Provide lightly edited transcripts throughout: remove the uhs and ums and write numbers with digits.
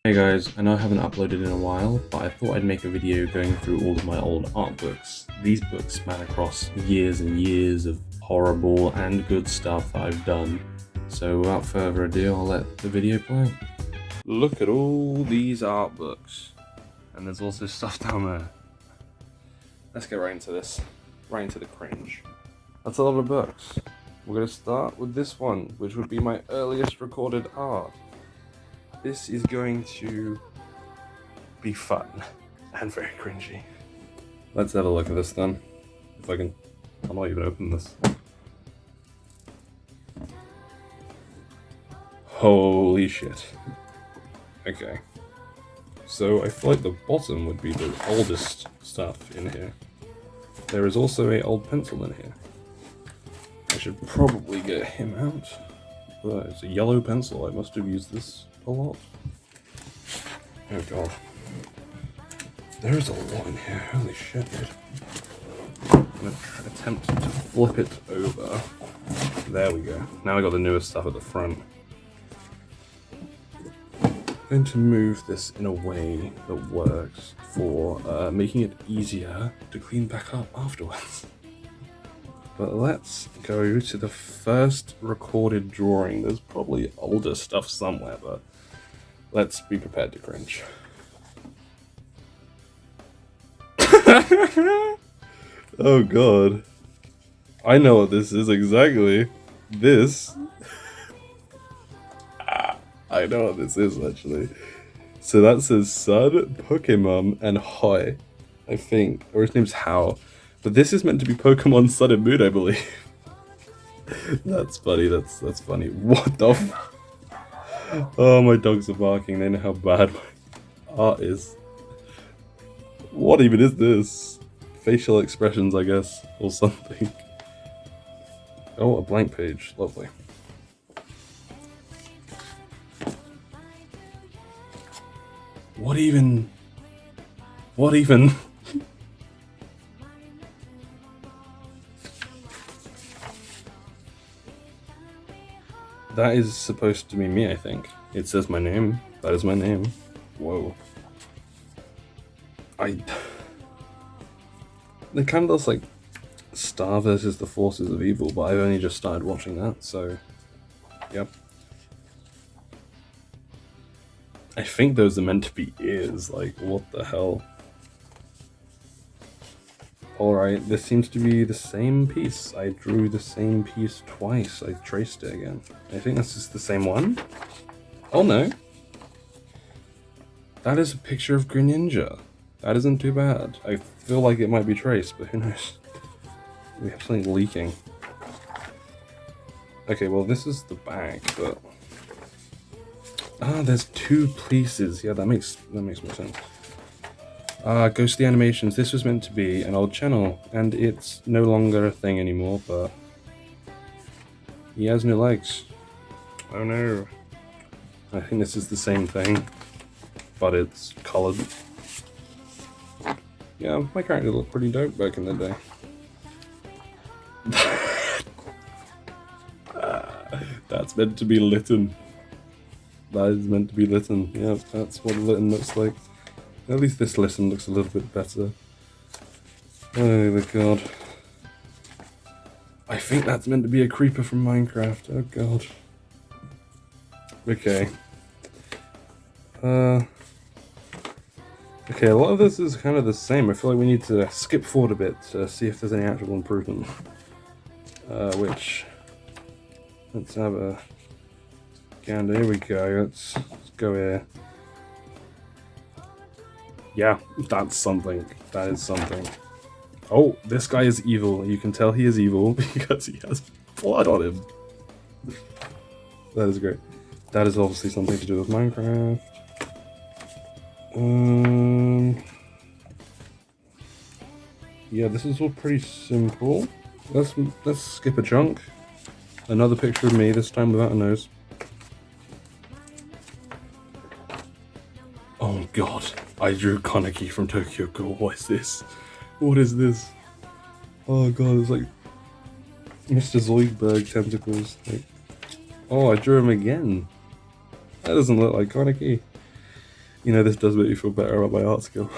Hey guys, I know I haven't uploaded in a while, but I thought I'd make a video going through all of my old art books. These books span across years and years of horrible and good stuff that I've done. So without further ado, I'll let the video play. Look at all these art books. And there's also stuff down there. Let's get right into this. Right into the cringe. That's a lot of books. We're going to start with this one, which would be my earliest recorded art. This is going to be fun and very cringy. Let's have a look at this then. If I can, I'll not even open this. Holy shit. Okay. So I feel like the bottom would be the oldest stuff in here. There is also an old pencil in here. I should probably get him out. But it's a yellow pencil, I must have used this a lot. Oh god. There's a lot in here, holy shit, dude. I'm gonna attempt to flip it over. There we go. Now I got the newest stuff at the front. I'm going to move this in a way that works for making it easier to clean back up afterwards. But let's go to the first recorded drawing. There's probably older stuff somewhere, but let's be prepared to cringe. Oh god. I know what this is exactly. This. I know what this is actually. So that says Sun, Pokemon, and Hoi, I think. Or his name's Hao. But this is meant to be Pokemon Sun and Moon, I believe. That's funny, that's funny. What the f- Oh, my dogs are barking, they know how bad my art is. What even is this? Facial expressions, I guess, or something. Oh, a blank page, lovely. What even? That is supposed to be me, I think. It says my name. That is my name. Whoa. It kind of looks like Star versus the Forces of Evil, but I've only just started watching that, so... Yep. I think those are meant to be ears, like, what the hell? Alright, this seems to be the same piece. I drew the same piece twice. I traced it again. I think this is the same one. Oh no. That is a picture of Greninja. That isn't too bad. I feel like it might be traced, but who knows? We have something leaking. Okay, well this is the back, but... Ah, there's two pieces. Yeah, that makes more sense. Ghostly Animations. This was meant to be an old channel, and it's no longer a thing anymore, but... He has no legs. Oh no. I think this is the same thing, but it's colored. Yeah, my character looked pretty dope back in the day. That's meant to be Litten. That is meant to be Litten. Yeah, that's what Litten looks like. At least this Litten looks a little bit better. Oh my god. I think that's meant to be a creeper from Minecraft. Oh god. Okay. Okay, a lot of this is kind of the same. I feel like we need to skip forward a bit to see if there's any actual improvement. Let's have a gander. Here we go. Let's go here. Yeah, that's something. That is something. Oh, this guy is evil. You can tell he is evil because he has blood on him. That is great. That is obviously something to do with Minecraft. Yeah, this is all pretty simple. Let's skip a chunk. Another picture of me, this time without a nose. Oh god, I drew Kaneki from Tokyo Ghoul. What is this? What is this? Oh god, it's like Mr. Zoidberg tentacles. Like, oh, I drew him again. That doesn't look like Kaneki. You know, this does make me feel better about my art skill.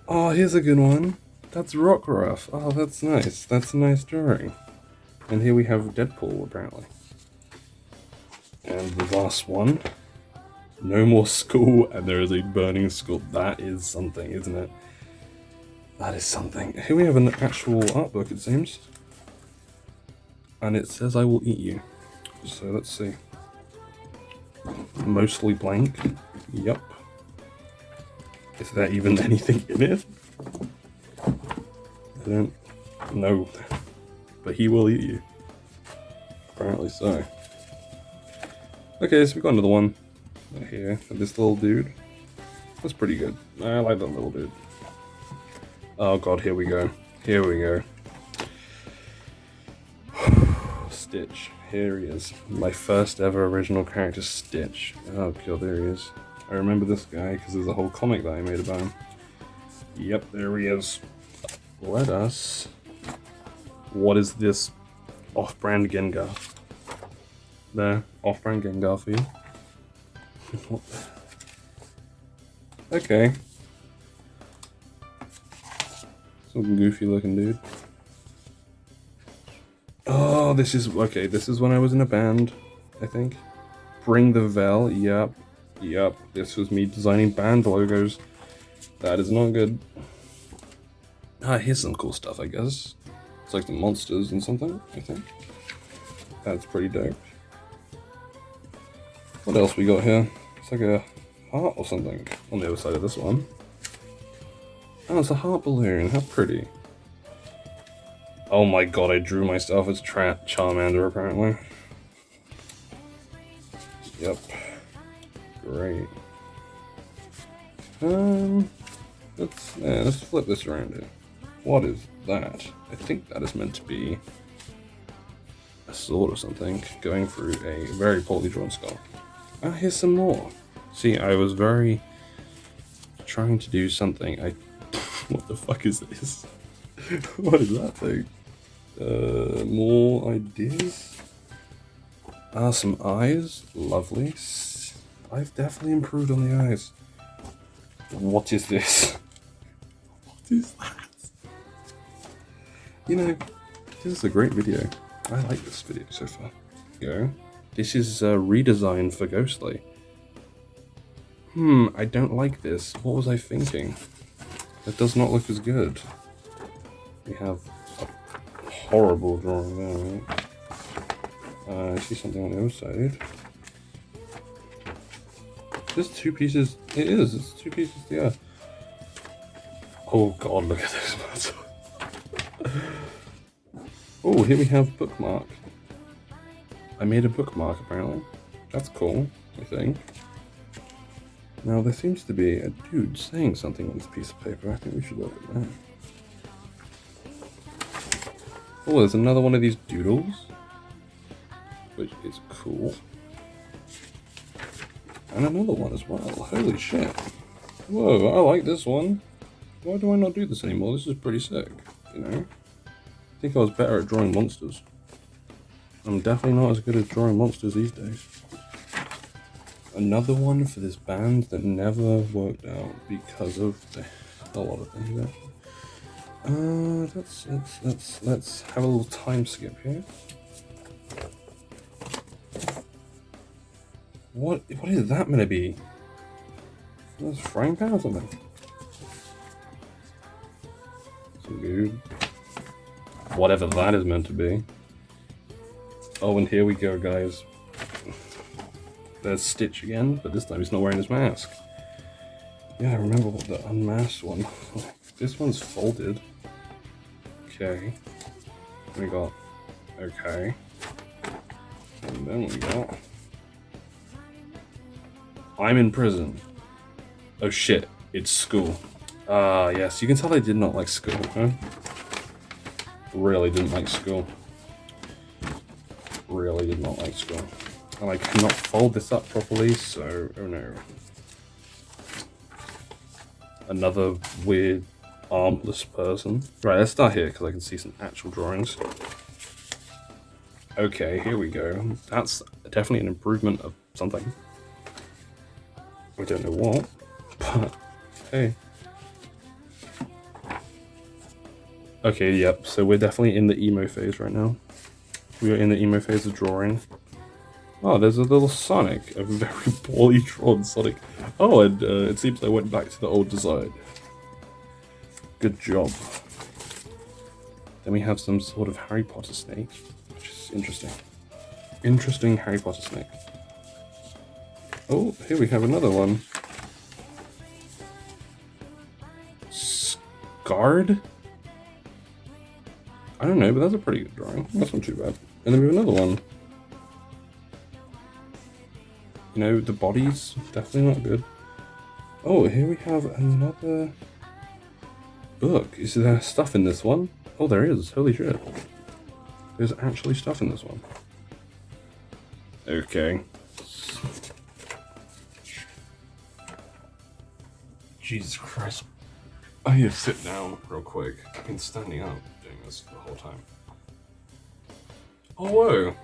Oh, here's a good one. That's Rockruff. Oh, that's nice. That's a nice drawing. And here we have Deadpool, apparently. And the last one. No more school, and there is a burning school. That is something, isn't it? That is something. Here we have an actual art book, it seems. And it says, I will eat you. So let's see. Mostly blank. Yup. Is there even anything in it? I don't know. But he will eat you. Apparently so. Okay, so we've got another one here. This little dude. That's pretty good. I like that little dude. Oh god, here we go. Here we go. Stitch. Here he is. My first ever original character, Stitch. Oh god, there he is. I remember this guy because there's a whole comic that I made about him. Yep, there he is. Let us... What is this? Off-brand Gengar. There, off-brand Gengar for you. What the... Okay. Some goofy looking dude. Oh, this is... Okay, this is when I was in a band, I think. Bring the Vel, yep. Yep, this was me designing band logos. That is not good. Ah, here's some cool stuff, I guess. It's like the monsters and something, I think. That's pretty dope. What else we got here? It's like a heart or something on the other side of this one. Oh, it's a heart balloon. How pretty. Oh my god, I drew myself as Charmander, apparently. Yep. Great. Let's flip this around here. What is that? I think that is meant to be a sword or something going through a very poorly drawn skull. Ah, here's some more. See, I was very trying to do something. What the fuck is this? What is that thing? More ideas? Ah, some eyes. Lovely. I've definitely improved on the eyes. What is this? What is that? You know, this is a great video. I like this video so far. Go. This is a redesign for Ghostly. I don't like this. What was I thinking? That does not look as good. We have a horrible drawing there, right? I see something on the other side. There's two pieces. It is. It's two pieces. Yeah. Oh god, look at this. Oh, here we have bookmark. I made a bookmark apparently. That's cool, I think. Now there seems to be a dude saying something on this piece of paper. I think we should look at that. Oh, there's another one of these doodles, which is cool. And another one as well. Holy shit. Whoa, I like this one. Why do I not do this anymore? This is pretty sick, you know? I think I was better at drawing monsters. I'm definitely not as good at drawing monsters these days. Another one for this band that never worked out because of a lot of things actually. Let's have a little time skip here. What is that gonna be? That's a frying pan or something? Some dude. Whatever that is meant to be. Oh, and here we go, guys. There's Stitch again, but this time he's not wearing his mask. Yeah, I remember what the unmasked one. This one's folded. Okay. We got... Okay. And then we got... I'm in prison. Oh shit, it's school. Ah, yes, you can tell I did not like school, huh? Really didn't like school. Really did not like school. And I cannot fold this up properly, so... Oh no. Another weird armless person. Right, let's start here, because I can see some actual drawings. Okay, here we go. That's definitely an improvement of something. I don't know what, but hey. Okay, yep, so we're definitely in the emo phase right now. We are in the emo phase of drawing. Oh, there's a little Sonic, a very poorly drawn Sonic. Oh, and it seems I went back to the old design. Good job. Then we have some sort of Harry Potter snake, which is interesting. Interesting Harry Potter snake. Oh, here we have another one. Scarred? I don't know, but that's a pretty good drawing. That's not too bad. And then we have another one. You know, the body's definitely not good. Oh, here we have another book. Is there stuff in this one? Oh, there is. Holy shit. There's actually stuff in this one. Okay. Jesus Christ. I need to sit down real quick. I've been standing up doing this the whole time. Oh, whoa.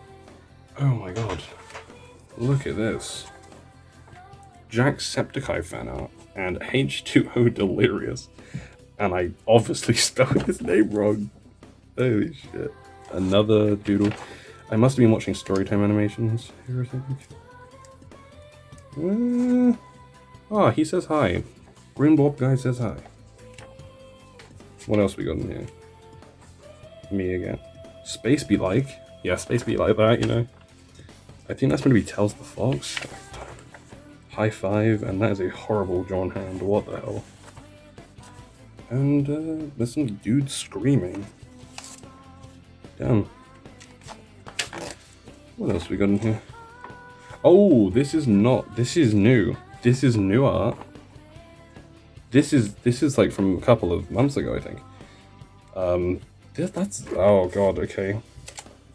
Oh my god. Look at this. Jacksepticeye fan art and H2O Delirious. And I obviously spelled his name wrong. Holy shit. Another doodle. I must have been watching Storytime animations here, I think. Oh, he says hi. Green Bob guy says hi. What else we got in here? Me again. Space be like. Yeah, space be like that, you know. I think that's going to be Tells the Fox. High five, and that is a horrible drawn hand. What the hell? And there's some dude screaming. Damn. What else we got in here? Oh, this is not. This is new. This is new art. This is like from a couple of months ago, I think. That's. Oh god. Okay.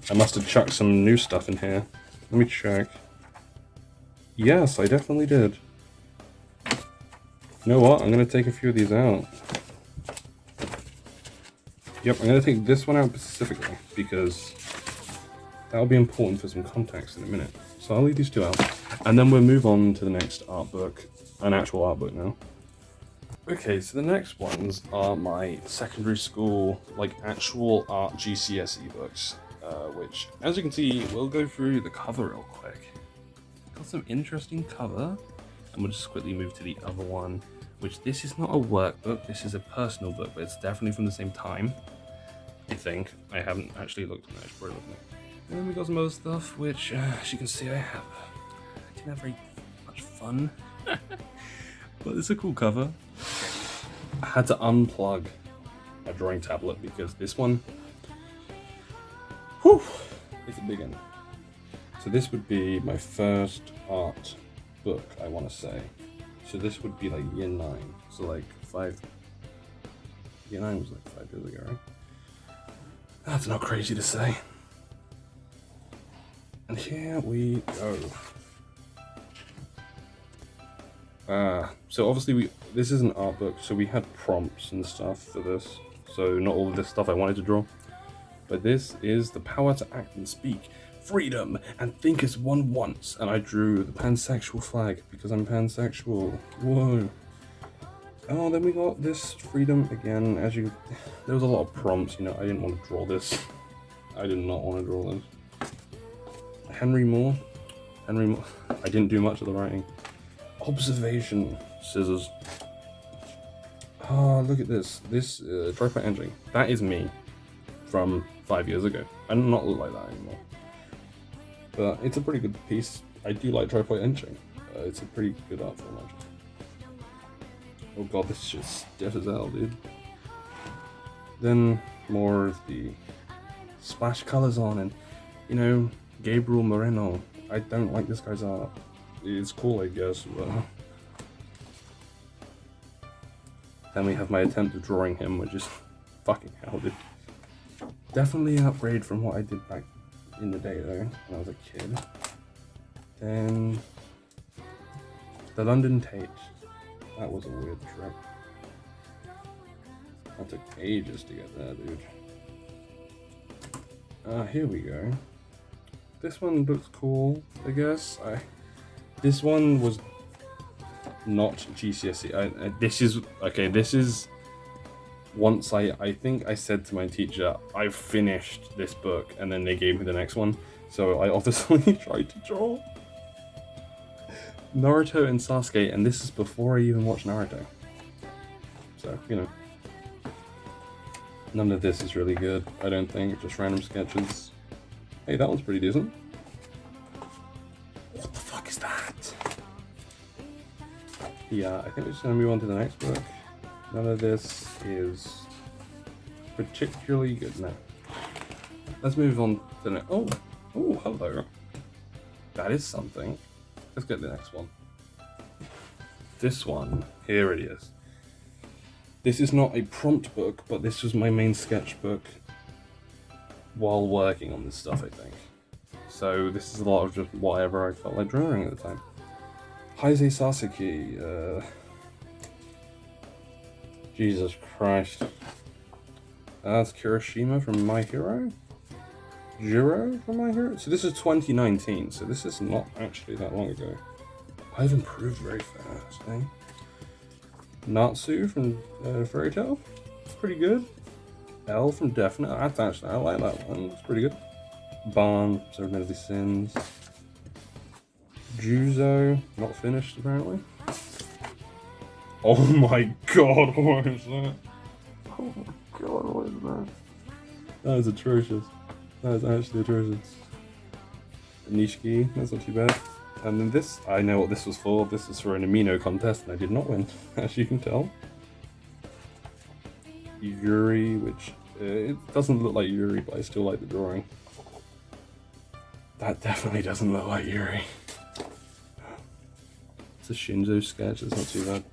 I must have chucked some new stuff in here. Let me check. Yes, I definitely did. You know what? I'm gonna take a few of these out. Yep, I'm gonna take this one out specifically because that'll be important for some context in a minute. So I'll leave these two out, and then we'll move on to the next art book, an actual art book now. Okay, so the next ones are my secondary school, like actual art GCSE books, which, as you can see, we'll go through the cover real quick. Got some interesting cover, and we'll just quickly move to the other one, which this is not a workbook, this is a personal book, but it's definitely from the same time, I think. I haven't actually looked at it, probably looking at it. And then we got some other stuff, which, as you can see, I didn't have very much fun. But it's a cool cover. I had to unplug my drawing tablet because this one, whew, it's a big one. So this would be my first art book, I want to say. So this would be like year 9. So like year 9 was like 5 years ago, right? That's not crazy to say. And here we go. So obviously this is an art book, so we had prompts and stuff for this. So not all of this stuff I wanted to draw. But this is the power to act and speak, freedom, and think as one wants. And I drew the pansexual flag because I'm pansexual. Whoa. Oh, then we got this freedom again. There was a lot of prompts, you know, I didn't want to draw this. I did not want to draw this. Henry Moore. I didn't do much of the writing. Observation. Scissors. Oh, look at this. This dry-point etching. That is me from 5 years ago. I do not look like that anymore. But it's a pretty good piece. I do like dry-point etching. It's a pretty good art form, actually. Oh god, this is just stiff as hell, dude. Then more of the splash colors on, and you know, Gabriel Moreno. I don't like this guy's art. It's cool, I guess, but then we have my attempt of drawing him, which is fucking hell, dude. Definitely an upgrade from what I did back in the day, though, when I was a kid. Then the London Tate. That was a weird trip. That took ages to get there, dude. Here we go. This one looks cool, I guess. This one was not GCSE. This is okay. This is once I think I said to my teacher, I've finished this book, and then they gave me the next one. So I obviously tried to draw Naruto and Sasuke, and this is before I even watched Naruto. So, you know. None of this is really good, I don't think. Just random sketches. Hey, that one's pretty decent. What the fuck is that? Yeah, I think we're just gonna move on to the next book. None of this is particularly good now. Let's move on to the next. Oh, hello. That is something. Let's get the next one. This one, here it is. This is not a prompt book, but this was my main sketchbook while working on this stuff, I think. So this is a lot of just whatever I felt like drawing at the time. Heisei Sasuke, Jesus Christ. That's Kirishima from My Hero? Jiro from My Hero? So this is 2019, so this is not actually that long ago. I've improved very fast, eh? Natsu from Fairy Tail, pretty good. L from Death Note, that's actually, I like that one, it's pretty good. Ban, Seven Deadly Sins. Juzo, not finished apparently. Oh my god, what is that? Oh my god, what is that? That is atrocious. That is actually atrocious. Nishiki, that's not too bad. And then this, I know what this was for. This was for an amino contest, and I did not win, as you can tell. Yuri, which it doesn't look like Yuri, but I still like the drawing. That definitely doesn't look like Yuri. It's a Shinzo sketch. It's not too bad.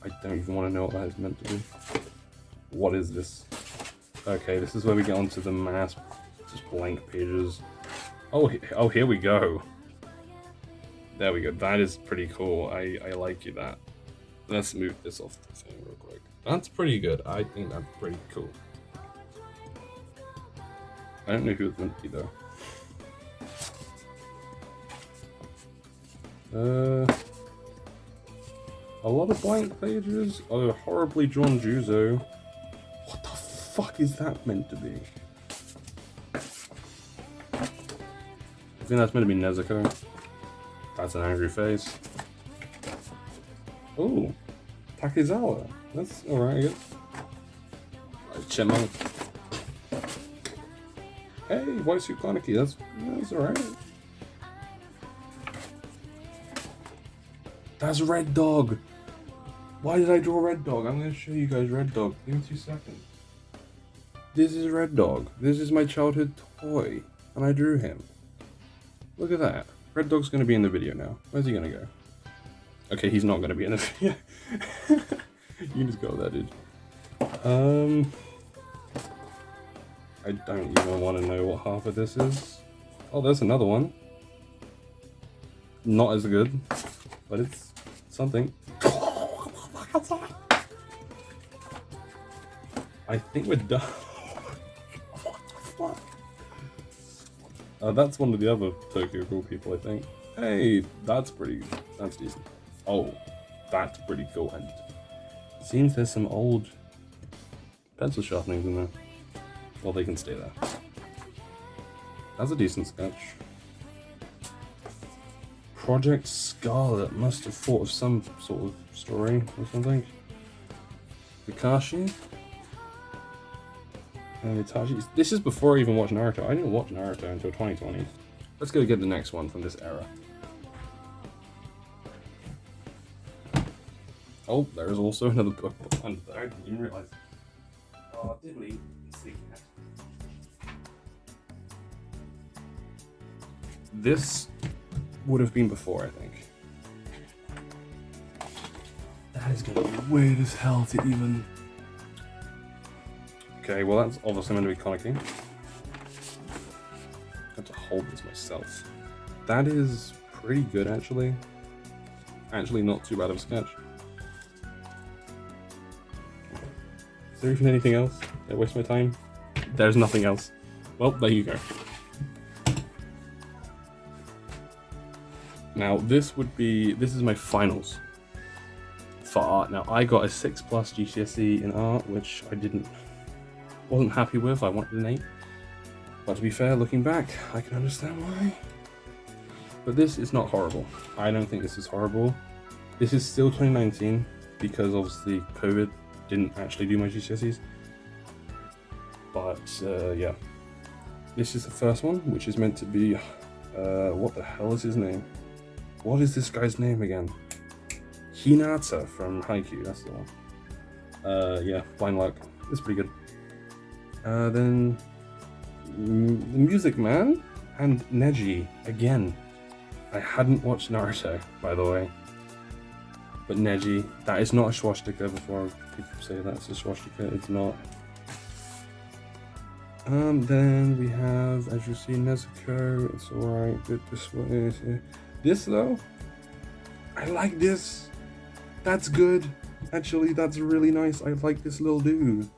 I don't even want to know what that is meant to be. What is this? Okay, this is where we get onto the mass, just blank pages. Oh, here we go. There we go. That is pretty cool. I like you that. Let's move this off the thing real quick. That's pretty good. I think that's pretty cool. I don't know who it's meant to be though. A lot of blank pages. Oh, horribly drawn Juzo. What the fuck is that meant to be? I think that's meant to be Nezuko. That's an angry face. Oh, Takezawa. That's alright, I guess. Chipmunk. Hey, White Suit Kaneki. That's alright. That's Red Dog. Why did I draw Red Dog? I'm gonna show you guys Red Dog. Give me 2 seconds. This is Red Dog. This is my childhood toy, and I drew him. Look at that. Red Dog's gonna be in the video now. Where's he gonna go? Okay, he's not gonna be in the video. You can just go with that, dude. I don't even want to know what half of this is. Oh, there's another one. Not as good, but it's something. I think we're done. What the fuck? That's one of the other Tokyo Ghoul people, I think. Hey, that's decent. Oh, that's pretty cool. And seems there's some old pencil sharpenings in there. Well, they can stay there. That's a decent sketch. Project Scarlet must have thought of some sort of story or something. Kakashi. And Itachi. This is before I even watched Naruto. I didn't watch Naruto until 2020. Let's go get the next one from this era. Oh, there is also another book under there. I didn't even realize. Oh, diddly. This would have been before, I think. That is gonna be weird as hell to even. Okay, well that's obviously meant to be Kaneki. I have to hold this myself. That is pretty good, actually. Actually, not too bad of a sketch. Is there even anything else? Did I waste my time? There's nothing else. Well, there you go. Now, this is my finals. for art. Now, I got a 6+ GCSE in art, which wasn't happy with. I wanted an 8. But to be fair, looking back, I can understand why. But this is not horrible. I don't think this is horrible. This is still 2019, because obviously COVID didn't actually do my GCSEs. But yeah, this is the first one, which is meant to be, what the hell is his name? What is this guy's name again? Hinata from Haikyuu, that's the one. Yeah, Blind Luck. It's pretty good. Then the Music Man and Neji again. I hadn't watched Naruto, by the way. But Neji, that is not a swastika. Before people say that's a swastika, it's not. Then we have, as you see, Nezuko. It's alright. This though, I like this. That's good. Actually, that's really nice. I like this little dude.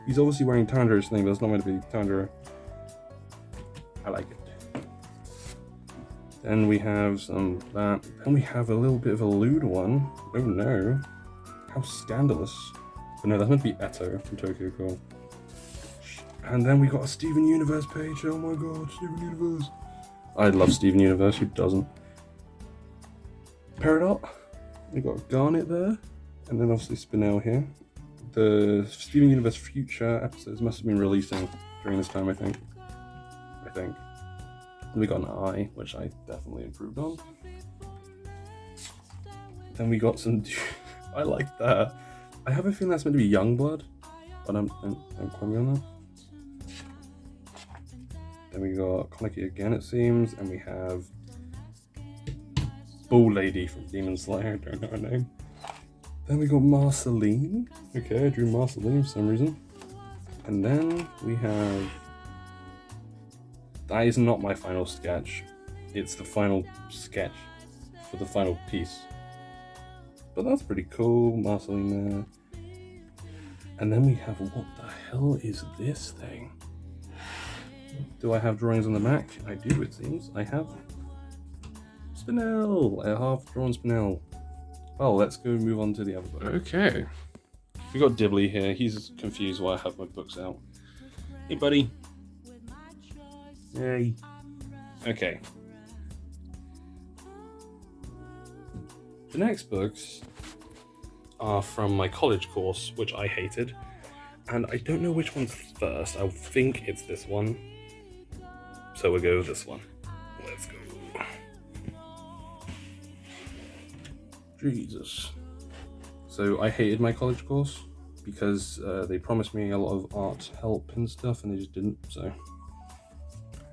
He's obviously wearing Tanjiro's thing, but it's not meant to be Tanjiro. I like it. Then we have some that. Then we have a little bit of a lewd one. Oh no. How scandalous. But no, that's meant to be Eto from Tokyo Ghoul. And then we got a Steven Universe page. Oh my god, Steven Universe. I love Steven Universe, who doesn't? Peridot. We got Garnet there. And then obviously Spinel here. The Steven Universe future episodes must have been releasing during this time, I think. We got an eye, which I definitely improved on. Then we got some... I like that. I have a feeling that's meant to be Youngblood, but don't quote me on that. Then we got Kaneki again, it seems, and we have Bull Lady from Demon Slayer, don't know her name. Then we got Marceline. Okay, I drew Marceline for some reason. And then we have... That is not my final sketch. It's the final sketch for the final piece. But that's pretty cool, Marceline there. And then we have, what the hell is this thing? Do I have drawings on the back? I do, it seems. I have Spinel, a half-drawn Spinel. Well, let's go move on to the other book. Okay. We got Dibley here. He's confused why I have my books out. Hey, buddy. Hey. Okay. The next books are from my college course, which I hated. And I don't know which one's first. I think it's this one. So we'll go with this one. Let's go. Jesus. So I hated my college course because they promised me a lot of art help and stuff and they just didn't, so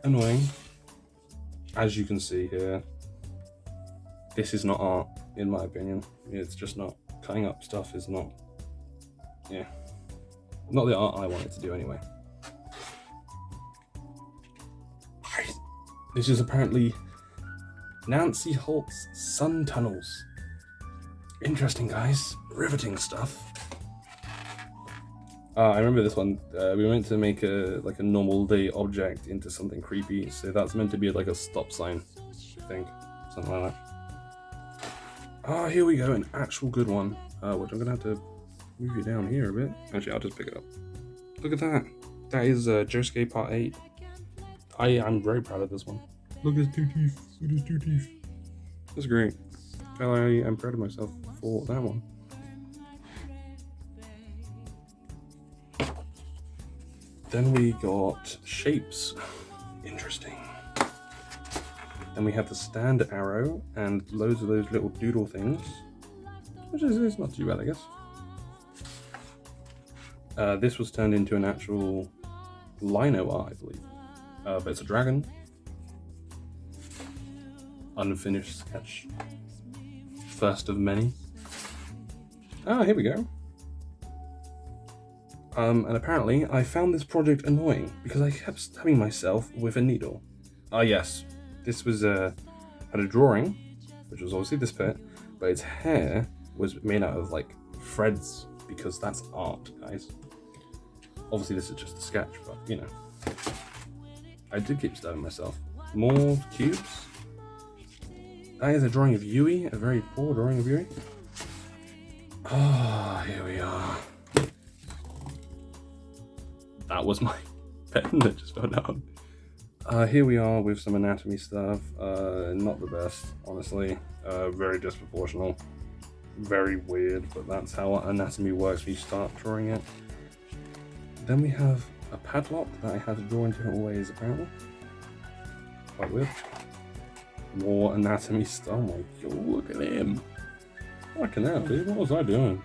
annoying. As you can see here, this is not art in my opinion. It's just not. Cutting up stuff is not, yeah, not the art I wanted to do anyway. This is apparently Nancy Holt's Sun Tunnels. Interesting, guys. Riveting stuff. I remember this one. We were meant to make a normal day object into something creepy, so that's meant to be like a stop sign, I think, something like that. Ah, here we go, an actual good one, which I'm gonna have to move it down here a bit. Actually, I'll just pick it up. Look at that. That is Josuke Part 8. I am very proud of this one. Look at his 2 teeth. Look at his 2 teeth. That's great. I am proud of myself for that one. Then we got shapes. Interesting. Then we have the stand arrow and loads of those little doodle things, which is not too bad, I guess. This was turned into an actual lino art, I believe. But it's a dragon. Unfinished sketch. First of many. Ah, here we go. And apparently I found this project annoying because I kept stabbing myself with a needle. Ah yes, this was had a drawing, which was obviously this bit, but its hair was made out of like threads because that's art, guys. Obviously this is just a sketch, but you know. I did keep stabbing myself. More cubes. That is a drawing of Yui, a very poor drawing of Yui. Ah, here we are. That was my pen that just fell down. Here we are with some anatomy stuff. Not the best, honestly. Very disproportional. Very weird, but that's how anatomy works when you start drawing it. Then we have a padlock that I had to draw in different ways, apparently. Quite weird. More anatomy stuff. Oh my god, look at him. Fucking hell, dude. What was I doing?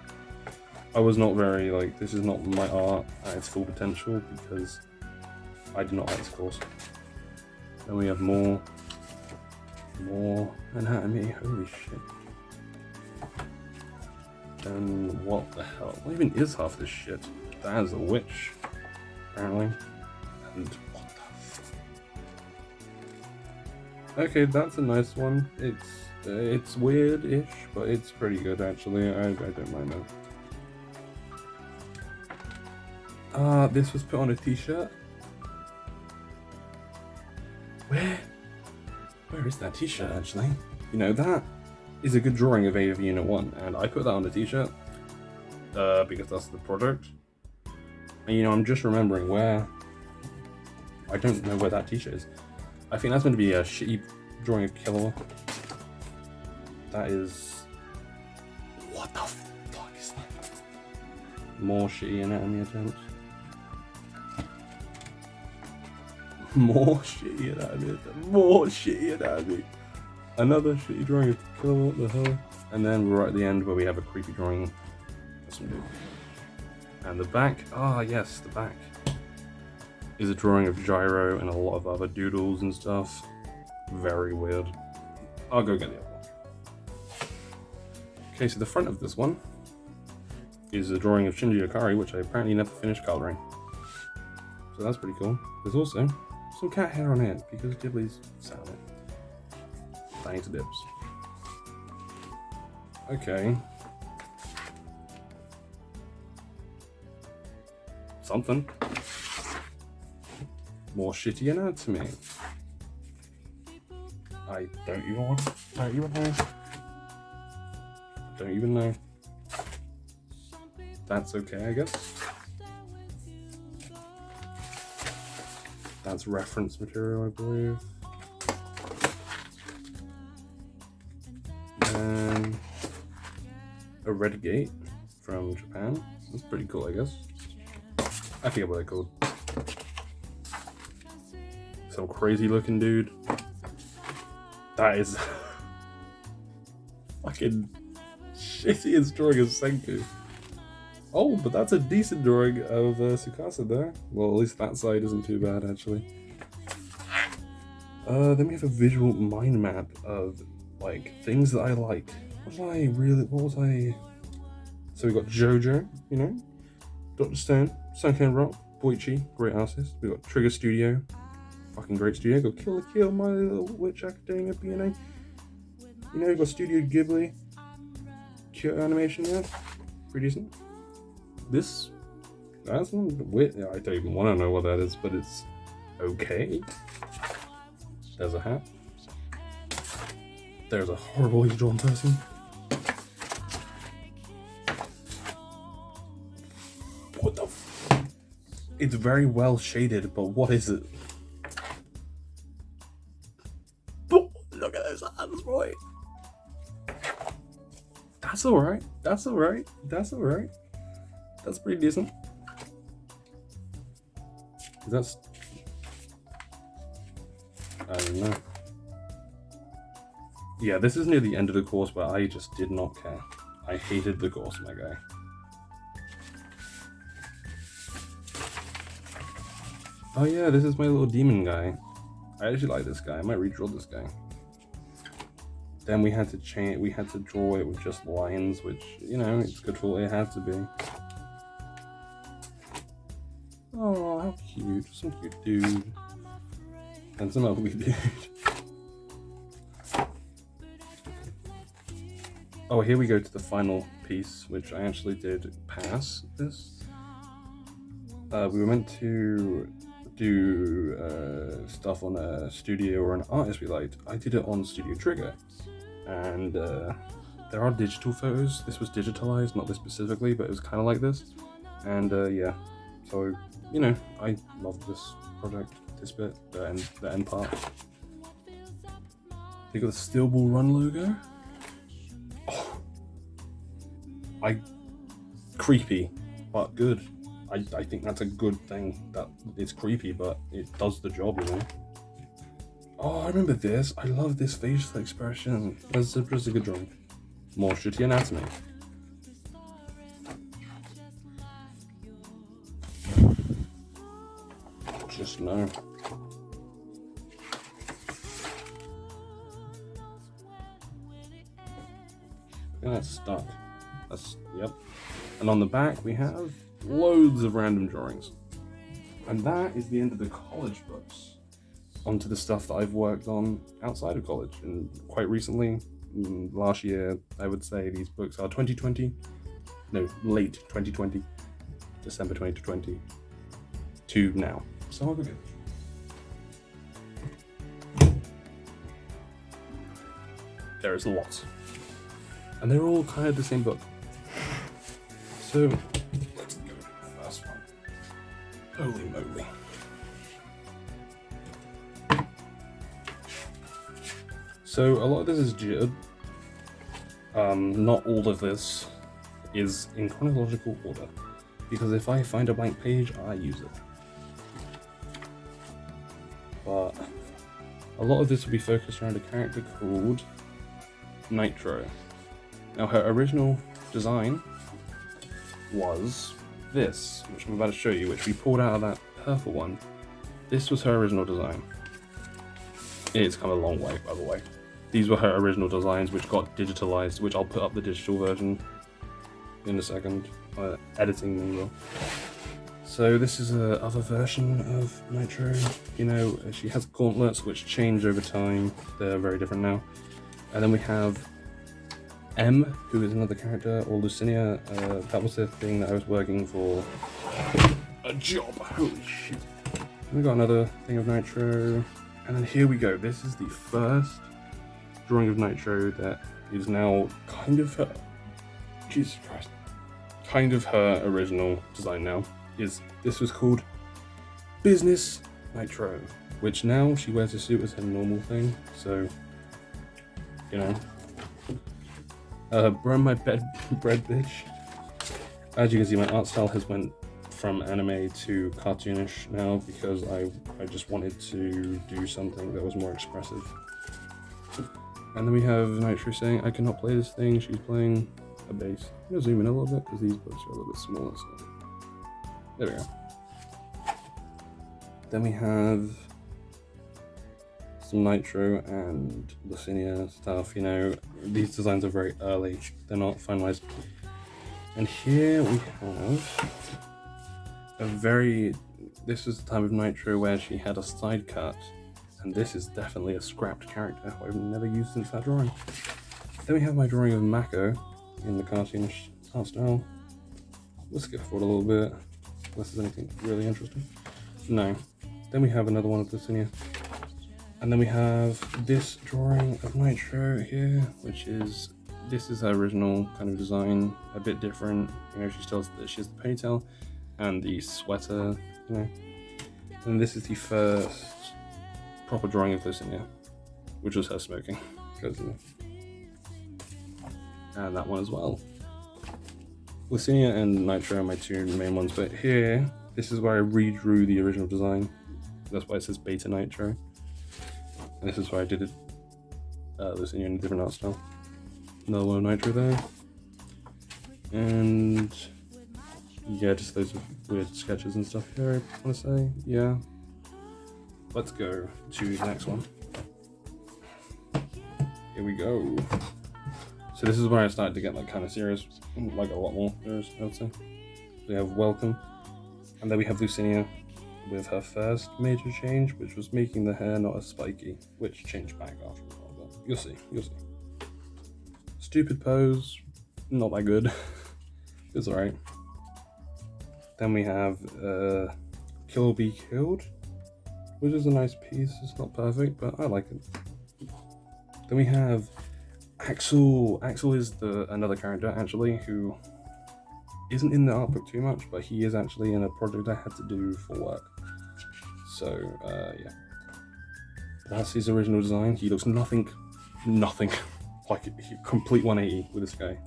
I was not very, like, this is not my art at its full potential because I did not like this course. Then we have more anatomy. Holy shit. And what the hell? What even is half this shit? That is a witch, apparently. And what the fuck? Okay, that's a nice one. It's weird-ish, but it's pretty good actually. I don't mind that. This was put on a t-shirt. Where is that t-shirt actually? You know, that is a good drawing of A of Unit 1, and I put that on the t-shirt because that's the product. And you know, I'm just remembering where. I don't know where that t-shirt is. I think that's meant to be a shitty drawing of Killer. That is. What the fuck is that? More shitty anatomy attempts. More shitty anatomy. More shitty anatomy. Another shitty drawing of Killer. What the hell? And then we're right at the end where we have a creepy drawing of some dude. And the back. Ah, yes, the back is a drawing of Gyro and a lot of other doodles and stuff. Very weird. I'll go get the other one. Okay, so the front of this one is a drawing of Shinji Ikari, which I apparently never finished coloring. So that's pretty cool. There's also some cat hair on it because Ghibli's sat on it. Thanks, Dips. Okay. Something. More shitty anatomy. I don't even know. Don't even know. That's okay, I guess. That's reference material, I believe. And a red gate from Japan. That's pretty cool, I guess. I forget what they're called. Some crazy looking dude. That is fucking shittiest drawing of Senku. Oh, but that's a decent drawing of Tsukasa there. Well, at least that side isn't too bad, actually. Then we have a visual mind map of, like, things that I like. What was I... So we got JoJo, you know? Dr. Stone, Sunken Rock, Boichi, great artist. We got Trigger Studio, fucking great studio. Got Kill la Kill, My Little Witch Academia, BNA. You know, we got Studio Ghibli, Kyoto Animation, yeah, pretty decent. That's one weird. I don't even want to know what that is, but it's okay. There's a hat. There's a horribly drawn person. What the It's very well shaded, but what is it? Oh, look at those hands, boy. That's alright. That's alright. That's alright. That's pretty decent. That's... I don't know. Yeah, this is near the end of the course, but I just did not care. I hated the course, my guy. Oh yeah, this is my little demon guy. I actually like this guy. I might redraw this guy. Then we had to change. We had to draw it with just lines, which, you know, it's good for what it had to be. Oh, how cute! Some cute dude, and some ugly dude. Oh, here we go to the final piece, which I actually did pass this. We were meant to do stuff on a studio or an artist we liked. I did it on Studio Trigger, and there are digital photos. This was digitalized, not this specifically, but it was kind of like this. And yeah, so, you know, I love this project, this bit, the end part. They got the Steel Ball Run logo. Oh, creepy, but good. I think that's a good thing, that it's creepy, but it does the job, you know. Oh, I remember this. I love this facial expression. That's just a good drawing. More shitty anatomy. Just no. And that's stuck. Yep. And on the back we have loads of random drawings. And that is the end of the college books. Onto the stuff that I've worked on outside of college, and quite recently, last year, I would say these books are late 2020, December 2020 to now. So I'll go good. There is a lot. And they're all kind of the same book. So, let's go to the first one. Holy moly. So a lot of this is jittered. Not all of this is in chronological order, because if I find a blank page, I use it. But a lot of this will be focused around a character called Nitro. Now her original design was this, which I'm about to show you, which we pulled out of that purple one. This was her original design. It's come a long way, by the way. These were her original designs, which got digitalized, which I'll put up the digital version in a second, editing them well. So this is a other version of Nitro. You know, she has gauntlets which change over time. They're very different now. And then we have M, who is another character, or Lucinia. That was the thing that I was working for a job. Holy shit. We got another thing of Nitro. And then here we go. This is the first drawing of Nitro that is now kind of her, Jesus Christ, kind of her original design now. This was called Business Nitro, which now she wears a suit as her normal thing, so, you know. Burn my bread bitch. As you can see, my art style has went from anime to cartoonish now, because I just wanted to do something that was more expressive. And then we have Nitro saying, I cannot play this thing, she's playing a bass. I'm gonna zoom in a little bit, because these books are a little bit smaller, so there we go. Then we have some Nitro and Lucinia stuff, you know. These designs are very early, they're not finalized. And here we have this was the time of Nitro where she had a side cut, and this is definitely a scrapped character I've never used since that drawing. Then we have my drawing of Mako in the cartoonish art style. Let's skip forward a little bit, unless there's anything really interesting. No. Then we have another one of Lucinia. And then we have this drawing of Nitro here, this is her original kind of design, a bit different. You know, she still has the ponytail and the sweater, you know. And this is the first proper drawing of Lucinia, which was her smoking, because, you know. And that one as well. Lucinia and Nitro are my two main ones, but here, this is where I redrew the original design. That's why it says Beta Nitro. And this is why I did it, Lucinia in a different art style. Another one of Nitro there. And yeah, just those weird sketches and stuff here, I want to say. Yeah. Let's go to the next one. Here we go. So this is where I started to get like kind of serious, like a lot more serious, I would say. We have Welcome, and then we have Lucinia with her first major change, which was making the hair not as spiky, which changed back after a while, but you'll see. Stupid pose, not that good. It's alright. Then we have Kill or Be Killed, which is a nice piece. It's not perfect, but I like it. Then we have Axel. Axel is another character actually who isn't in the art book too much, but he is actually in a project I had to do for work. So yeah, that's his original design. He looks nothing like a complete 180 with this guy.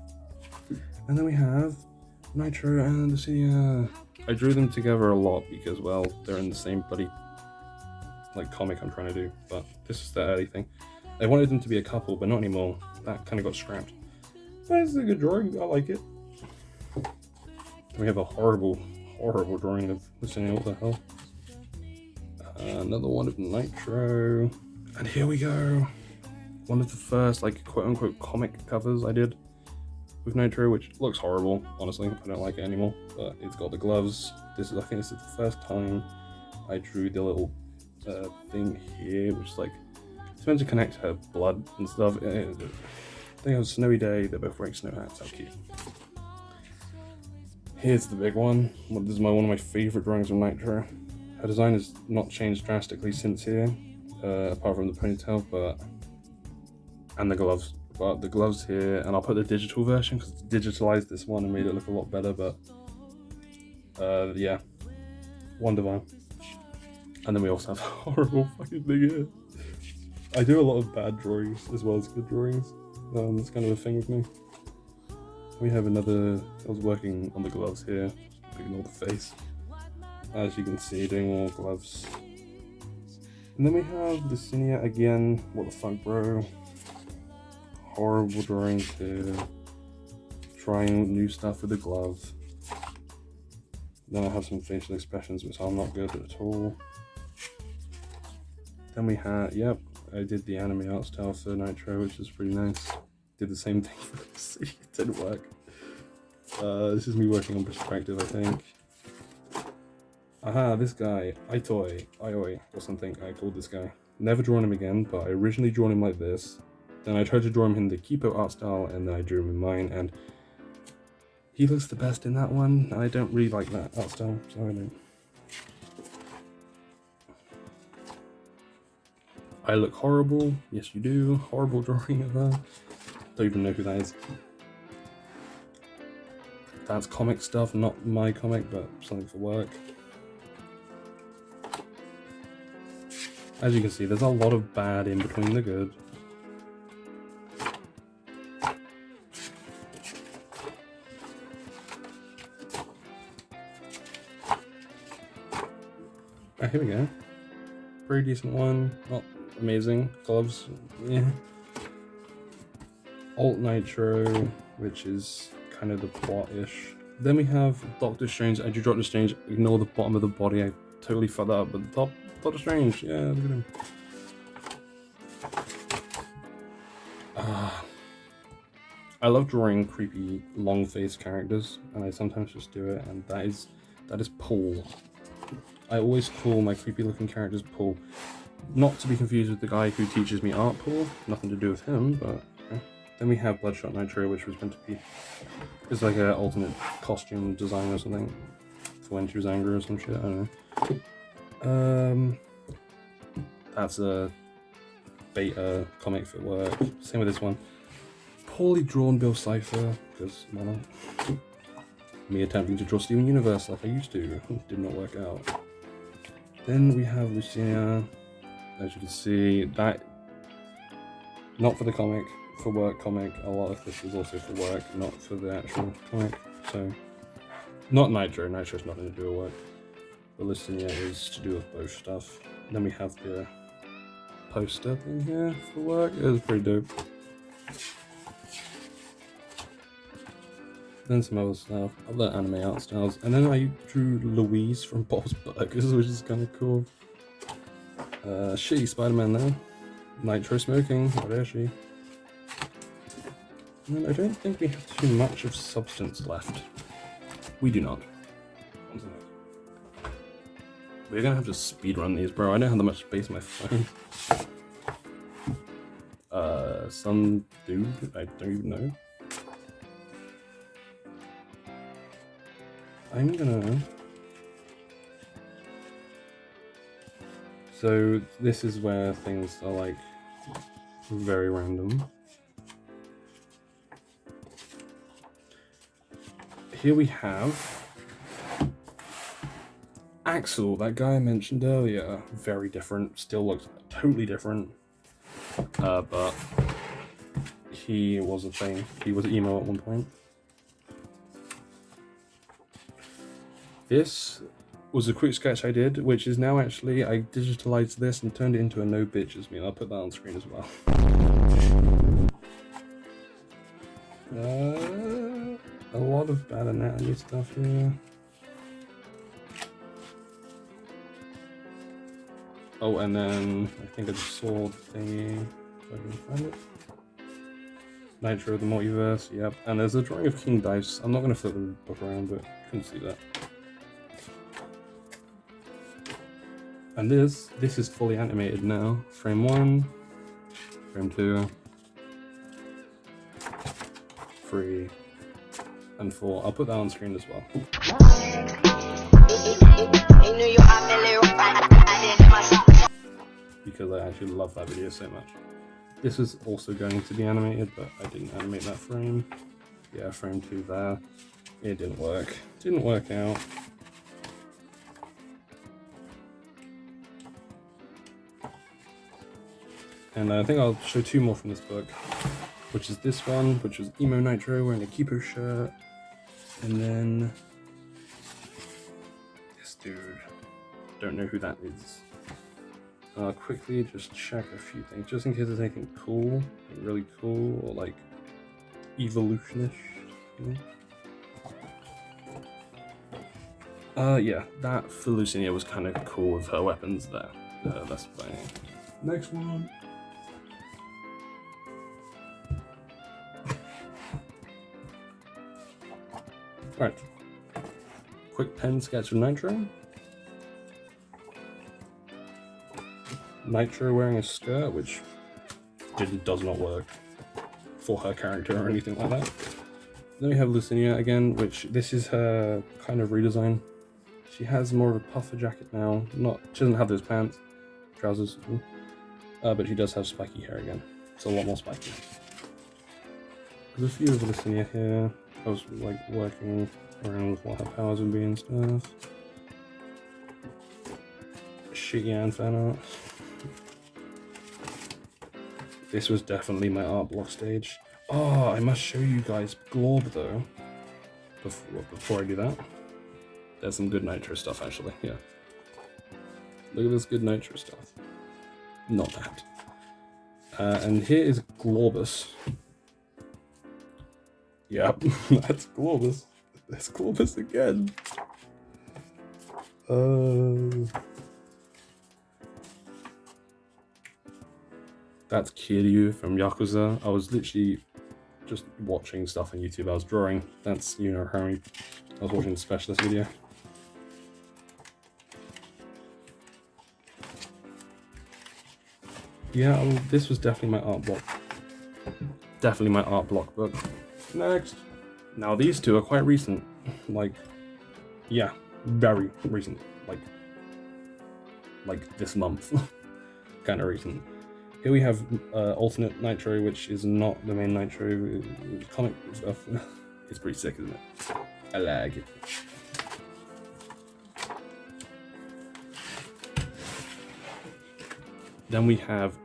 And then we have Nitro and Lucinia. I drew them together a lot because, well, they're in the same bloody like comic I'm trying to do, but this is the early thing. I wanted them to be a couple, but not anymore. That kind of got scrapped. But it's a good drawing, I like it. We have a horrible drawing of Lucinia, what the hell. Another one of Nitro. And here we go. One of the first, like, quote-unquote comic covers I did with Nitro, which looks horrible, honestly. I don't like it anymore, but it's got the gloves. I think this is the first time I drew the little thing here, which is like, it's meant to connect her blood and stuff. I think it was a snowy day, they're both wearing snow hats, how cute. Here's the big one. This is one of my favourite drawings of Nitro. Her design has not changed drastically since here, apart from the ponytail, and the gloves. But the gloves here, and I'll put the digital version because it's digitalized this one and made it look a lot better, but yeah, Wondervine. And then we also have a horrible fucking thing here. I do a lot of bad drawings as well as good drawings. That's kind of a thing with me. We have another, I was working on the gloves here, ignore the face. As you can see, doing more gloves. And then we have the Lucinia again, what the fuck bro. Horrible drawings here. Trying new stuff with the glove. Then I have some facial expressions which are not good at all. Then we had, yep, I did the anime art style for Nitro, which is pretty nice. Did the same thing for this, it didn't work. This is me working on perspective, I think. Aha, this guy, Ioi, or something, I called this guy. Never drawn him again, but I originally drawn him like this. Then I tried to draw him in the Kipo art style, and then I drew him in mine, and he looks the best in that one. I don't really like that art style, so I don't. I look horrible, yes you do, horrible drawing of her. Don't even know who that is. That's comic stuff, not my comic, but something for work. As you can see, there's a lot of bad in between the good. Here we go. Pretty decent one. Not amazing. Gloves, yeah. Alt Nitro, which is kind of the plot-ish. Then we have Doctor Strange. I drew Doctor Strange. Ignore the bottom of the body. I totally fucked that up. But the top, Doctor Strange. Yeah, look at him. I love drawing creepy, long-faced characters, and I sometimes just do it. And that is Paul. I always call my creepy-looking characters Paul. Not to be confused with the guy who teaches me art, Paul. Nothing to do with him, but okay. Then we have Bloodshot Nitro, which was meant to be... It's like an alternate costume design or something. For when she was angry or some shit, I don't know. That's a beta comic for work. Same with this one. Poorly drawn Bill Cipher, because why not? Me attempting to draw Steven Universe like I used to. Did not work out. Then we have Lucinia. As you can see, that not for the comic, for work comic. A lot of this is also for work, not for the actual comic. So, not Nitro. Nitro's nothing to do with work. But Lucinia is to do with both stuff. Then we have the poster thing here for work. It was pretty dope. Then some other stuff, other anime art styles, and then I drew Louise from Bob's Burgers, which is kind of cool. Shitty Spider-Man there. Nitro smoking, where is she? And then I don't think we have too much of substance left. We do not. We're gonna have to speedrun these, bro. I don't have that much space on my phone. Some dude, I don't even know. I'm gonna... So this is where things are like very random. here we have Axel, that guy I mentioned earlier. Very different, still looks totally different. But he was a thing. He was emo at one point. This was a quick sketch I did, which is now actually, I digitalized this and turned it into a no bitches meme. I'll put that on screen as well. A lot of bad anatomy stuff here. Oh, and then I think I just saw the thingy, if I can find it. Nitro, the multiverse, yep. And there's a drawing of King Dice. I'm not going to flip the book around, but you can see that. And this is fully animated now. Frame 1, frame 2, 3, and 4. I'll put that on screen as well. Because I actually love that video so much. This is also going to be animated, but I didn't animate that frame. Yeah, frame 2 there. It didn't work. Didn't work out. And I think I'll show 2 more from this book, which is this one, which was Emo Nitro wearing a Kipo shirt. And then this dude. Don't know who that is. I'll quickly just check a few things, just in case there's anything cool, like really cool, or like evolutionish. You know? Yeah, that for Lucinia was kind of cool with her weapons there. That's fine. Next one. Alright. Quick pen sketch of Nitro. Nitro wearing a skirt, which does not work for her character or anything like that. Then we have Lucinia again, which this is her kind of redesign. She has more of a puffer jacket now. She doesn't have those pants, trousers, but she does have spiky hair again. It's a lot more spiky. There's a few of Lucinia here. I was like working around with what her powers would be and stuff. Shitty fan art. This was definitely my art block stage. Oh, I must show you guys Glorb though. Before I do that, there's some good Nitro stuff actually. Yeah, look at this good Nitro stuff. Not that. And here is Glorbus. Yep, that's Glorbus. There's Glorbus again. That's Kiryu from Yakuza. I was literally just watching stuff on YouTube. I was drawing. That's Harry. I was watching the Specialist video. Yeah, this was definitely my art block. Definitely my art block book. Next. Now these two are quite recent. Like, yeah, very recent. Like this month. Kind of recent. Here we have alternate Nitro, which is not the main Nitro comic stuff. It's pretty sick, isn't it? I like it. Then we have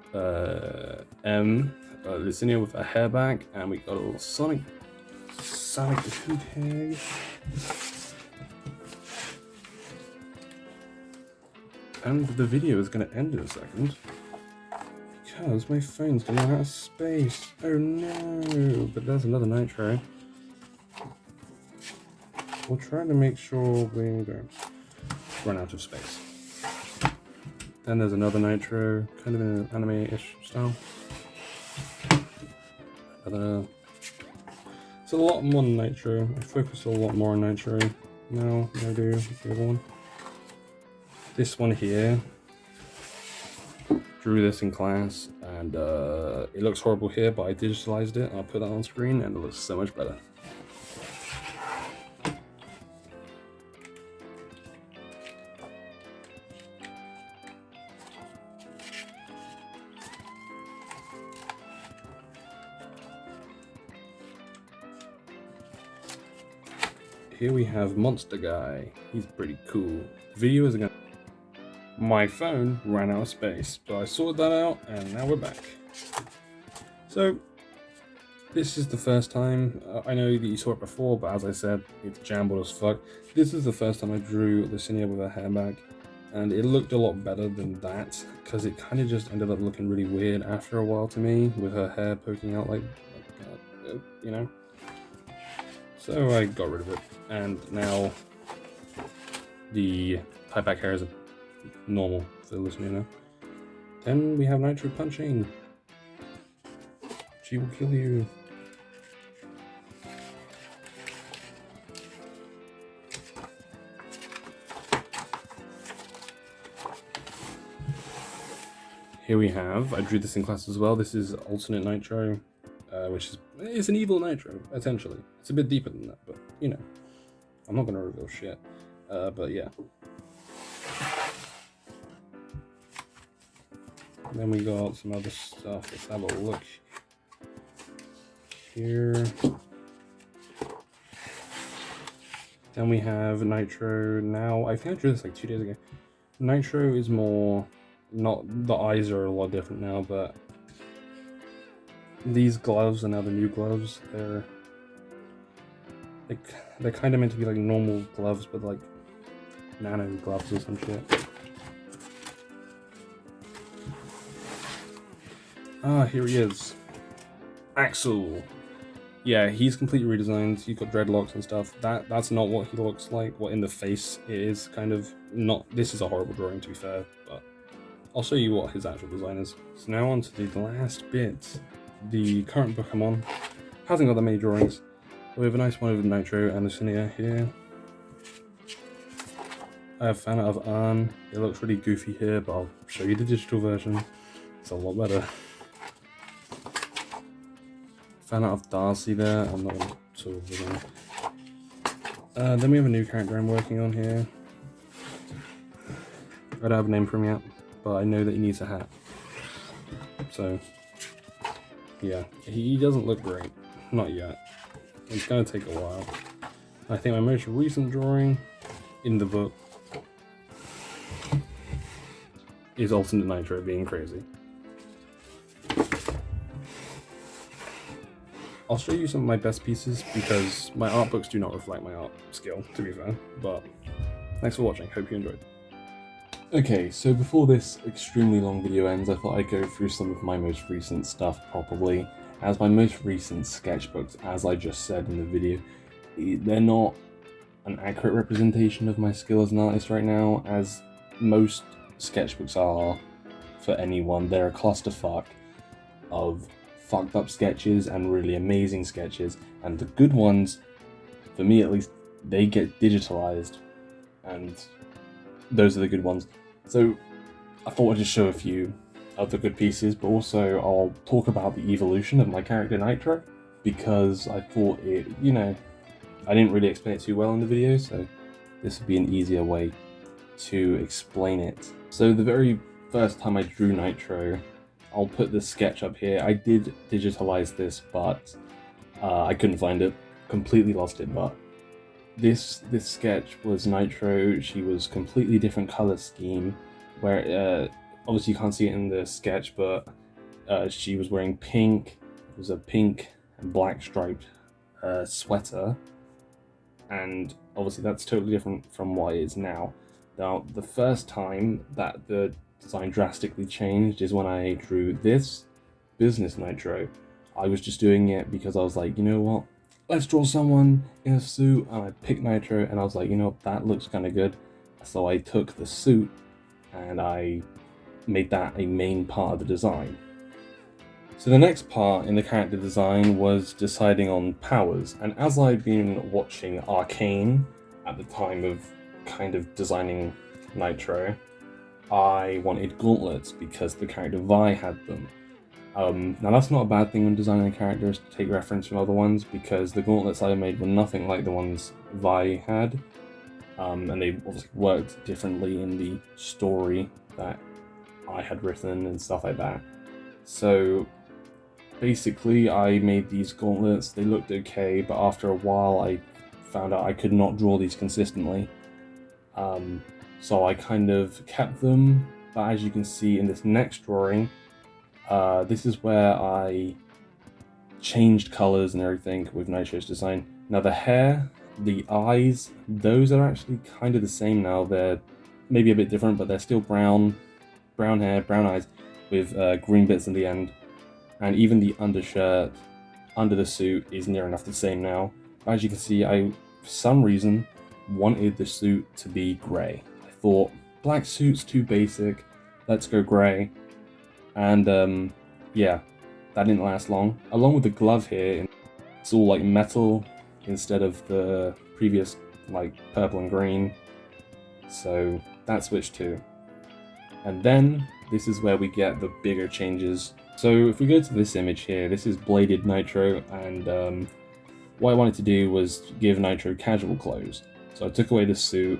Lucinia with a hair back, and we got a little Sonic the Hedgehog. And the video is going to end in a second. Because my phone's going to run out of space. Oh no! But there's another Nitro. We'll try to make sure we don't run out of space. Then there's another Nitro, kind of in an anime-ish style. It's a lot more Nitro. I focus a lot more on Nitro now than I do the other one. This one here, drew this in class, and it looks horrible here, but I digitalized it. I'll put that on screen, and it looks so much better. here we have Monster Guy. He's pretty cool. The video isn't gonna... My phone ran out of space, but I sorted that out, and now we're back. So, this is the first time, I know that you saw it before, but as I said, it's jambled as fuck. This is the first time I drew Lucinia with her hair back, and it looked a lot better than that, because it kind of just ended up looking really weird after a while to me, with her hair poking out like you know? So I got rid of it, and now the tied back hair is normal for Lucinia now. Then we have Nitro punching. She will kill you. Here we have, I drew this in class as well, this is alternate Nitro, which is an evil Nitro, essentially. It's a bit deeper than that, but, you know, I'm not going to reveal shit, but yeah. And then we got some other stuff, let's have a look here. Then we have Nitro now, I think I drew this like 2 days ago. Nitro is more, not, the eyes are a lot different now, but these gloves are now the new gloves. They're kind of meant to be like normal gloves, but like nano gloves or some shit. Ah, here he is. Axel. Yeah, he's completely redesigned. He's got dreadlocks and stuff. That's not what he looks like. What in the face it is kind of not. This is a horrible drawing, to be fair, but I'll show you what his actual design is. So now on to the last bit. The current book I'm on hasn't got that many drawings. We have a nice one with Nitro and Lucinia here. I have fan art of Arn. It looks really goofy here, but I'll show you the digital version. It's a lot better. Fan art of Darcy there. I'm not going to talk about that. Then we have a new character I'm working on here. I don't have a name for him yet, but I know that he needs a hat. So, yeah, he doesn't look great. Not yet. It's going to take a while. I think my most recent drawing in the book is alternate Nitro being crazy. I'll show you some of my best pieces because my art books do not reflect my art skill, to be fair, but thanks for watching, hope you enjoyed. Okay, so before this extremely long video ends, I thought I'd go through some of my most recent stuff properly, as my most recent sketchbooks, as I just said in the video, they're not an accurate representation of my skill as an artist right now, as most sketchbooks are for anyone. They're a clusterfuck of fucked up sketches and really amazing sketches, and the good ones, for me at least, they get digitalized, and those are the good ones. So I thought I'd just show a few of the good pieces, but also I'll talk about the evolution of my character Nitro, because I thought it, you know, I didn't really explain it too well in the video, so this would be an easier way to explain it. So the very first time I drew Nitro, I'll put the sketch up here. I did digitalize this, but I couldn't find it. Completely lost it, but this sketch was Nitro. She was completely different color scheme, where obviously you can't see it in the sketch, but she was wearing pink. It was a pink and black striped sweater, and obviously that's totally different from what it is now. Now, the first time that the design drastically changed is when I drew this business Nitro. I was just doing it because I was like, you know what, let's draw someone in a suit, and I picked Nitro, and I was like, you know, that looks kind of good. So I took the suit and I made that a main part of the design. So the next part in the character design was deciding on powers, and as I'd been watching Arcane at the time of kind of designing Nitro, I wanted gauntlets because the character Vi had them. Now that's not a bad thing when designing characters to take reference from other ones, because the gauntlets I made were nothing like the ones Vi had, and they obviously worked differently in the story that I had written and stuff like that. So basically I made these gauntlets. They looked okay, but after a while I found out I could not draw these consistently. So I kind of kept them, but as you can see in this next drawing, this is where I changed colors and everything with Nitro's design. Now the hair, the eyes, those are actually kind of the same now. They're maybe a bit different, but they're still brown hair, brown eyes with green bits in the end. And even the undershirt under the suit is near enough the same now. As you can see, I, for some reason, wanted the suit to be grey. I thought, black suit's too basic, let's go grey. And yeah, that didn't last long. Along with the glove here, it's all like metal instead of the previous like purple and green. So that switched too. And then this is where we get the bigger changes. So if we go to this image here, this is bladed Nitro, and what I wanted to do was give Nitro casual clothes. So I took away the suit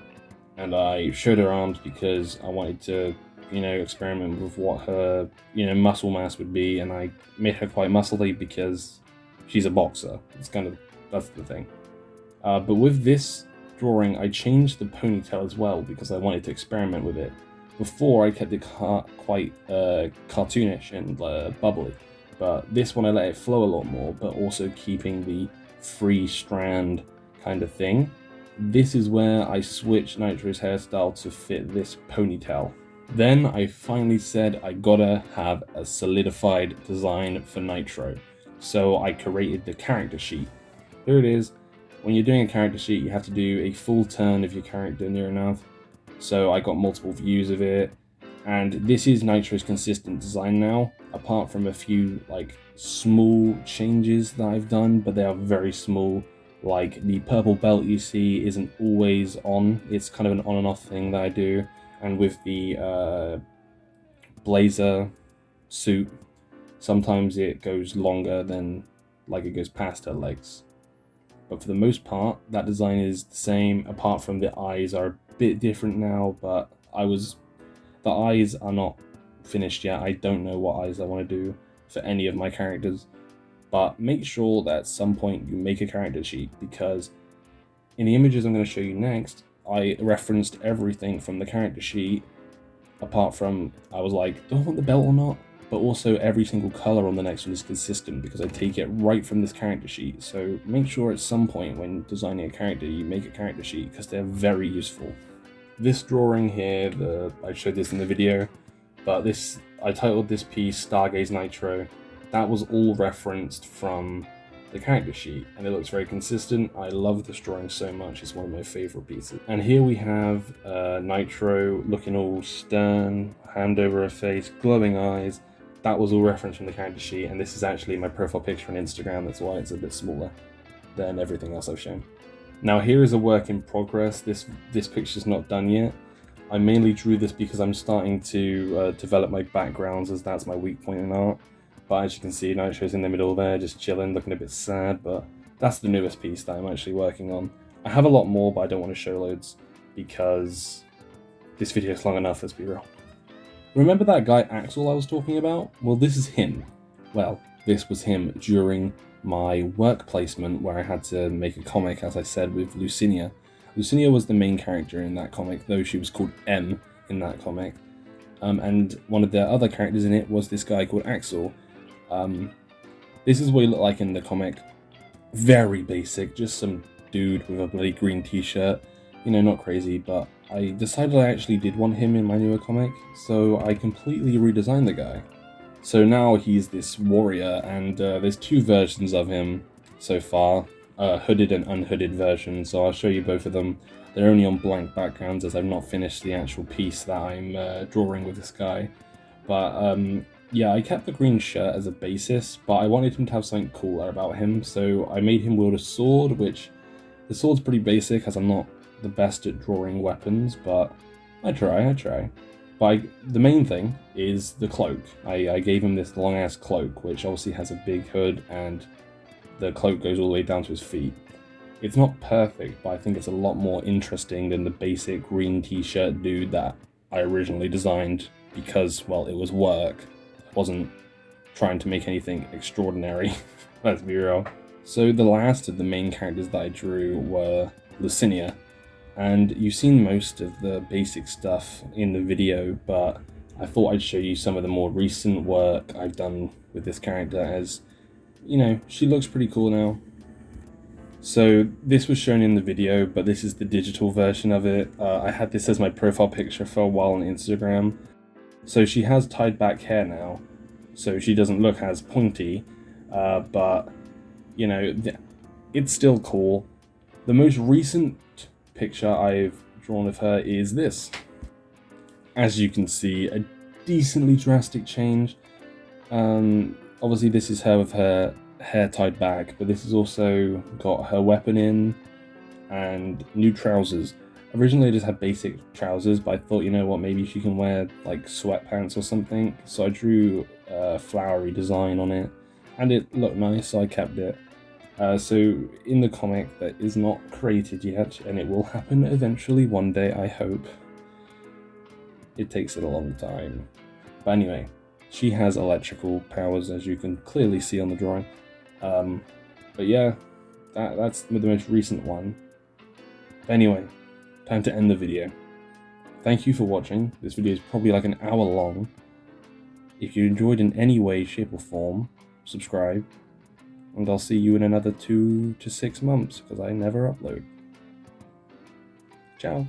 and I showed her arms because I wanted to, you know, experiment with what her, you know, muscle mass would be, and I made her quite muscly because she's a boxer. It's kind of, that's the thing. But with this drawing, I changed the ponytail as well because I wanted to experiment with it. Before, I kept it quite cartoonish and bubbly, but this one I let it flow a lot more, but also keeping the free strand kind of thing. This is where I switched Nitro's hairstyle to fit this ponytail. Then I finally said I gotta have a solidified design for Nitro, so I created the character sheet. Here it is. When you're doing a character sheet, you have to do a full turn of your character near enough. So I got multiple views of it, and this is Nitro's consistent design now, apart from a few like small changes that I've done, but they are very small. Like the purple belt you see isn't always on, it's kind of an on and off thing that I do, and with the blazer suit, sometimes it goes longer than like it goes past her legs. But for the most part, that design is the same, apart from the eyes are a bit different now, but the eyes are not finished yet. I don't know what eyes I want to do for any of my characters, but make sure that at some point you make a character sheet, because in the images I'm going to show you next, I referenced everything from the character sheet, apart from, I was like, do I want the belt or not? But also every single color on the next one is consistent because I take it right from this character sheet. So make sure at some point when designing a character, you make a character sheet because they're very useful. This drawing here, I showed this in the video, but I titled this piece Stargaze Nitro. That was all referenced from the character sheet, and it looks very consistent. I love this drawing so much, it's one of my favorite pieces. And here we have Nitro looking all stern, hand over her face, glowing eyes. That was all referenced from the character sheet, and this is actually my profile picture on Instagram, that's why it's a bit smaller than everything else I've shown. Now here is a work in progress. This picture's not done yet. I mainly drew this because I'm starting to develop my backgrounds, as that's my weak point in art. But as you can see, Nitro's in the middle there, just chilling, looking a bit sad, but that's the newest piece that I'm actually working on. I have a lot more, but I don't want to show loads because this video is long enough, let's be real. Remember that guy Axel I was talking about? Well, this is him. Well, this was him during my work placement where I had to make a comic, as I said, with Lucinia. Lucinia was the main character in that comic, though she was called M in that comic. And one of the other characters in it was this guy called Axel. This is what he looked like in the comic. Very basic, just some dude with a bloody green t-shirt. You know, not crazy, but I decided I actually did want him in my newer comic, so I completely redesigned the guy. So now he's this warrior, and there's two versions of him so far, hooded and unhooded version, so I'll show you both of them. They're only on blank backgrounds as I've not finished the actual piece that I'm drawing with this guy. But yeah, I kept the green shirt as a basis, but I wanted him to have something cooler about him, so I made him wield a sword, which the sword's pretty basic as I'm not the best at drawing weapons, but I try. But the main thing is the cloak. I gave him this long ass cloak, which obviously has a big hood, and the cloak goes all the way down to his feet. It's not perfect, but I think it's a lot more interesting than the basic green t-shirt dude that I originally designed because, well, it was work. I wasn't trying to make anything extraordinary, let's be real. So the last of the main characters that I drew were Lucinia, and you've seen most of the basic stuff in the video, but I thought I'd show you some of the more recent work I've done with this character, as, you know, she looks pretty cool now. So this was shown in the video, but this is the digital version of it. I had this as my profile picture for a while on Instagram. So she has tied back hair now, so she doesn't look as pointy, but, you know, it's still cool. The most recent picture I've drawn of her is this. As you can see, a decently drastic change. Obviously this is her with her hair tied back, but this has also got her weapon in and new trousers. Originally I just had basic trousers, but I thought, you know what, maybe she can wear like sweatpants or something, so I drew a flowery design on it, and it looked nice, so I kept it. So in the comic that is not created yet, and it will happen eventually one day, I hope. It takes it a long time. But anyway, she has electrical powers, as you can clearly see on the drawing. But yeah, that's the most recent one. But anyway, time to end the video. Thank you for watching. This video is probably like an hour long. If you enjoyed in any way, shape or form, subscribe. And I'll see you in another 2 to 6 months, because I never upload. Ciao.